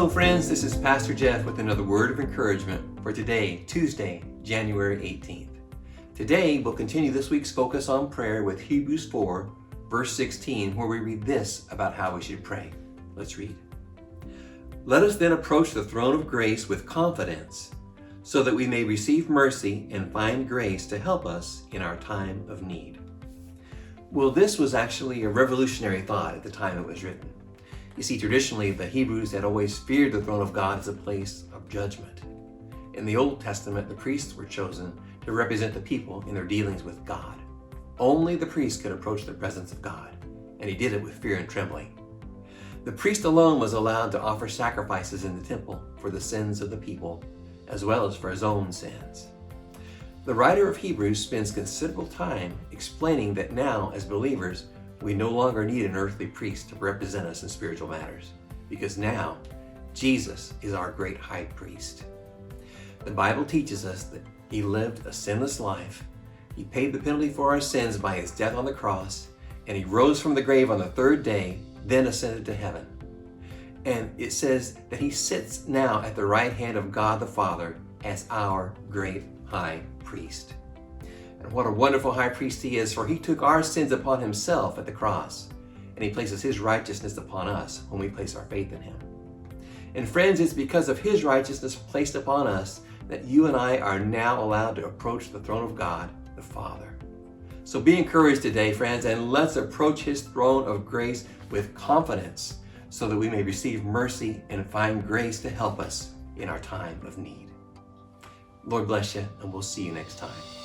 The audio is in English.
Hello friends, this is Pastor Jeff with another word of encouragement for today, Tuesday, January 18th. Today we'll continue this week's focus on prayer with Hebrews 4, verse 16, where we read this about how we should pray. Let's read. Let us then approach the throne of grace with confidence, so that we may receive mercy and find grace to help us in our time of need. Well, this was actually a revolutionary thought at the time it was written. You see, traditionally, the Hebrews had always feared the throne of God as a place of judgment. In the Old Testament, the priests were chosen to represent the people in their dealings with God. Only the priest could approach the presence of God, and he did it with fear and trembling. The priest alone was allowed to offer sacrifices in the temple for the sins of the people, as well as for his own sins. The writer of Hebrews spends considerable time explaining that now, as believers, we no longer need an earthly priest to represent us in spiritual matters, because now Jesus is our great high priest. The Bible teaches us that he lived a sinless life, he paid the penalty for our sins by his death on the cross, and he rose from the grave on the third day, then ascended to heaven. And it says that he sits now at the right hand of God the Father as our great high priest. And what a wonderful high priest he is, for he took our sins upon himself at the cross, and he places his righteousness upon us when we place our faith in him. And friends, it's because of his righteousness placed upon us that you and I are now allowed to approach the throne of God, the Father. So be encouraged today, friends, and let's approach his throne of grace with confidence so that we may receive mercy and find grace to help us in our time of need. Lord bless you, and we'll see you next time.